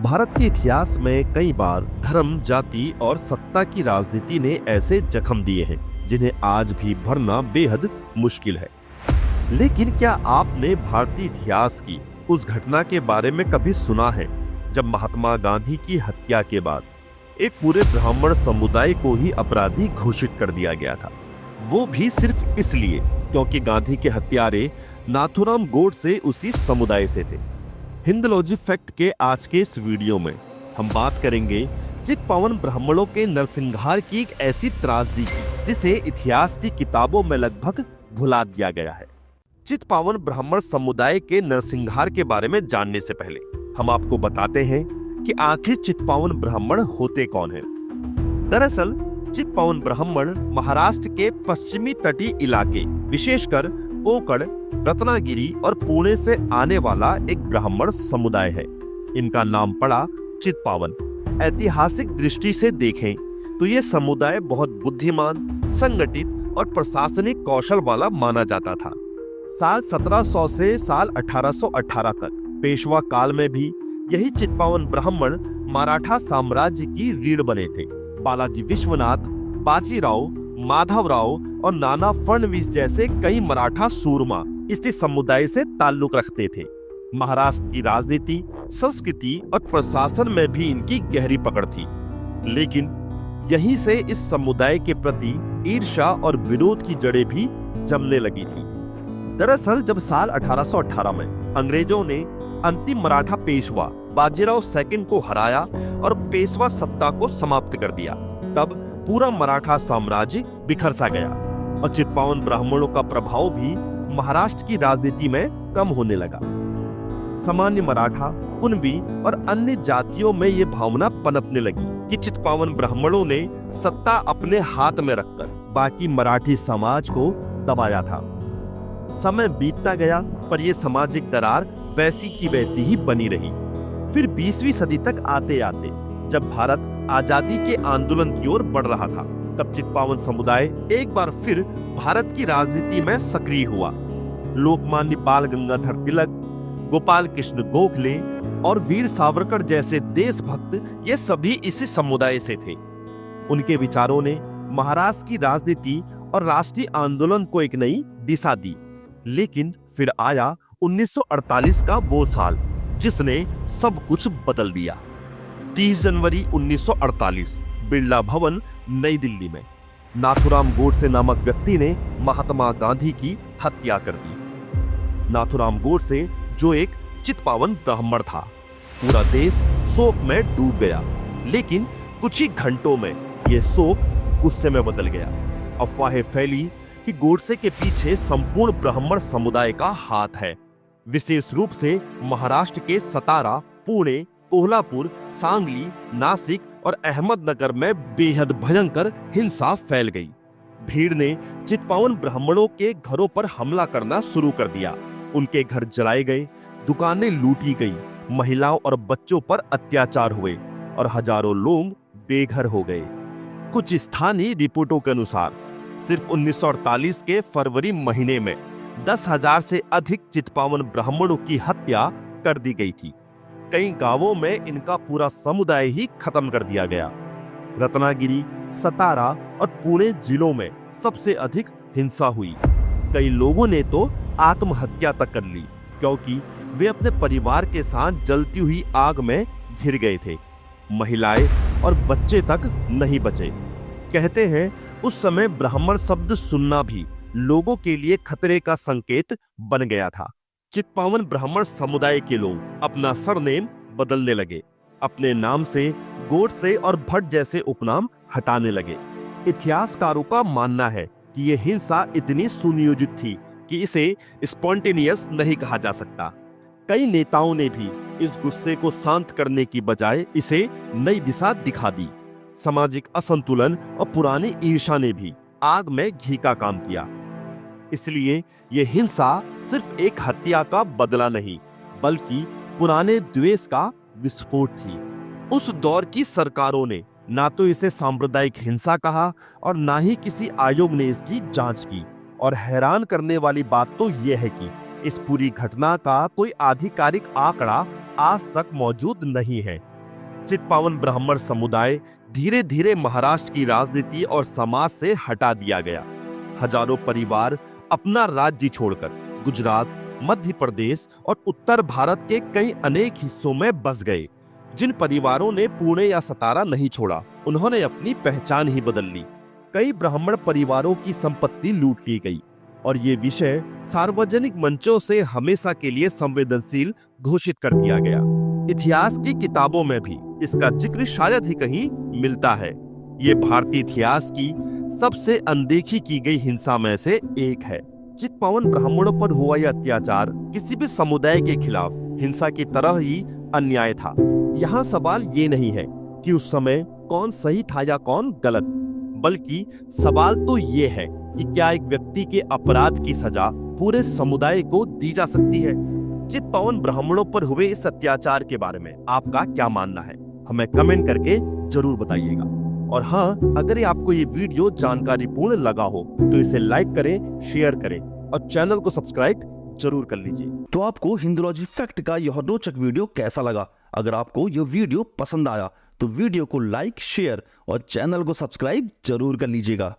भारत के इतिहास में कई बार धर्म, जाति और सत्ता की राजनीति ने ऐसे जख्म दिए हैं जिन्हें आज भी भरना बेहद मुश्किल है। लेकिन क्या आपने भारतीय इतिहास की उस घटना के बारे में कभी सुना है जब महात्मा गांधी की हत्या के बाद एक पूरे ब्राह्मण समुदाय को ही अपराधी घोषित कर दिया गया था, वो भी सिर्फ इसलिए क्योंकि गांधी के हत्यारे नाथूराम गोडसे उसी समुदाय से थे। हिंदोलॉजी फैक्ट के आज के इस वीडियो में हम बात करेंगे चित्पावन ब्राह्मणों के नरसंहार की एक ऐसी त्रासदी की जिसे इतिहास की किताबों में लगभग भुला दिया गया है। चित्पावन ब्राह्मण समुदाय के नरसंहार के बारे में जानने से पहले हम आपको बताते हैं कि आखिर चित्पावन ब्राह्मण होते कौन हैं। दरअसल चित्पावन ब्राह्मण महाराष्ट्र के पश्चिमी तटीय इलाके, विशेषकर कोकण, रत्नागिरी और पुणे से आने वाला एक ब्राह्मण समुदाय है। इनका नाम पड़ा चित्पावन। ऐतिहासिक दृष्टि से देखें तो ये समुदाय बहुत बुद्धिमान, संगठित और प्रशासनिक कौशल वाला माना जाता था। साल 1700 से साल 1818 तक पेशवा काल में भी यही चित्पावन ब्राह्मण मराठा साम्राज्य की रीढ़ बने थे। बालाजी विश्वनाथ, बाजीराव, माधवराव और नाना फडणवीस जैसे कई मराठा सूरमा इसी समुदाय से ताल्लुक रखते थे। महाराष्ट्र की राजनीति, संस्कृति और प्रशासन में भी इनकी गहरी पकड़ थी। लेकिन यहीं से इस समुदाय के प्रति ईर्ष्या और विरोध की जड़ें भी जमने लगी थी। दरअसल जब साल 1818 में अंग्रेजों ने अंतिम मराठा पेशवा बाजीराव सेकंड को हराया और पेशवा सत्ता को समाप्त कर दिया, तब पूरा मराठा साम्राज्य बिखर सा गया और चित्पावन ब्राह्मणों का प्रभाव भी महाराष्ट्र की राजनीति में कम होने लगा। सामान्य मराठा, कुणबी और अन्य जातियों में ये भावना पनपने लगी कि चित्पावन ब्राह्मणों ने सत्ता अपने हाथ में रखकर बाकी मराठी समाज को दबाया था। समय बीतता गया पर यह सामाजिक दरार वैसी की वैसी ही बनी रही। फिर 20वीं सदी तक आते आते जब भारत आजादी के आंदोलन की ओर बढ़ रहा था, तब चित्पावन समुदाय एक बार फिर भारत की राजनीति में सक्रिय हुआ। लोकमान्य बाल गंगाधर तिलक, गोपाल कृष्ण गोखले और वीर सावरकर जैसे देशभक्त ये सभी इसी समुदाय से थे। उनके विचारों ने महाराष्ट्र की राजनीति और राष्ट्रीय आंदोलन को एक नई दिशा दी। लेकिन फिर आया 1948 का वो साल जिसने सब कुछ बदल दिया। 30 जनवरी 1948 बिरला भवन, नई दिल्ली में नाथूराम गोडसे नामक व्यक्ति ने महात्मा गांधी की हत्या कर दी। नाथूराम गोडसे जो एक चित्पावन ब्राह्मण था, पूरा देश शोक में डूब गया। लेकिन कुछ ही घंटों में यह शोक गुस्से में बदल गया। अफवाहें फैली कि गोडसे के पीछे संपूर्ण ब्राह्मण समुदाय का हाथ है। विशेष रूप से महाराष्ट्र के सतारा, पुणे, कोल्हापुर, सांगली, नासिक और अहमदनगर में बेहद भयंकर हिंसा फैल गई। भीड़ ने चित्पावन ब्राह्मणों के घरों पर हमला करना शुरू कर दिया। उनके घर जलाए गए, दुकानें लूटी गई, महिलाओं और बच्चों पर अत्याचार हुए और हजारों लोग बेघर हो गए। कुछ स्थानीय रिपोर्टों के अनुसार सिर्फ 1948 के फरवरी महीने में 10,000 से अधिक चित्पावन ब्राह्मणों की हत्या कर दी गई थी। कई गांवों में इनका पूरा समुदाय ही खत्म कर दिया गया। रत्नागिरी, सतारा और पुणे जिलों में सबसे अधिक हिंसा हुई। कई लोगों ने तो आत्महत्या तक कर ली क्योंकि वे अपने परिवार के साथ जलती हुई आग में घिर गए थे। महिलाएं और बच्चे तक नहीं बचे। कहते हैं उस समय ब्राह्मण शब्द सुनना भी लोगों के लिए खतरे का संकेत बन गया था। चित्पावन ब्राह्मण समुदाय के लोग अपना सरनेम बदलने लगे। अपने नाम से गोडसे और भट्ट जैसे उपनाम हटाने लगे। इतिहासकारों का मानना है कि यह हिंसा इतनी सुनियोजित थी कि इसे स्पॉन्टेनियस नहीं कहा जा सकता। कई नेताओं ने भी इस गुस्से को शांत करने की बजाय इसे नई दिशा दिखा दी। सामाजिक असंतुलन और पुरानी ईर्ष्या ने भी आग में घी का काम किया। इसलिए यह हिंसा सिर्फ एक हत्या का बदला नहीं, बल्कि पुराने द्वेष का विस्फोट थी। उस दौर की सरकारों ने ना तो इसे सांप्रदायिक हिंसा कहा और ना ही किसी आयोग ने इसकी जांच की। और हैरान करने वाली बात तो यह है कि इस पूरी घटना का कोई आधिकारिक आंकड़ा आज तक मौजूद नहीं है। चित्पावन ब्राह्मण समुदाय धीरे धीरे महाराष्ट्र की राजनीति और समाज से हटा दिया गया। हजारों परिवार अपना राज्य छोड़कर गुजरात, मध्य प्रदेश और उत्तर भारत के कई अनेक हिस्सों में बस गए। जिन परिवारों ने पुणे या सतारा नहीं छोड़ा, उन्होंने अपनी पहचान ही बदल ली। कई ब्राह्मण परिवारों की संपत्ति लूट ली गई और ये विषय सार्वजनिक मंचों से हमेशा के लिए संवेदनशील घोषित कर दिया गया। इतिहास की किताबों में भी इसका जिक्र शायद ही कहीं मिलता है। ये भारतीय इतिहास की सबसे अनदेखी की गई हिंसा में से एक है। चित्पावन ब्राह्मणों पर हुआ यह अत्याचार किसी भी समुदाय के खिलाफ हिंसा की तरह ही अन्याय था। यहाँ सवाल ये नहीं है कि उस समय कौन सही था या कौन गलत, बल्कि सवाल तो ये है कि क्या एक व्यक्ति के अपराध की सजा पूरे समुदाय को दी जा सकती है। चित्पावन ब्राह्मणों पर हुए इस अत्याचार के बारे में आपका क्या मानना है, हमें कमेंट करके जरूर बताइएगा। और हाँ, अगर आपको ये वीडियो जानकारीपूर्ण लगा हो तो इसे लाइक करें, शेयर करें और चैनल को सब्सक्राइब जरूर कर लीजिए। तो आपको हिंदुलॉजी फैक्ट का यह रोचक वीडियो कैसा लगा? अगर आपको यह वीडियो पसंद आया तो वीडियो को लाइक, शेयर और चैनल को सब्सक्राइब जरूर कर लीजिएगा।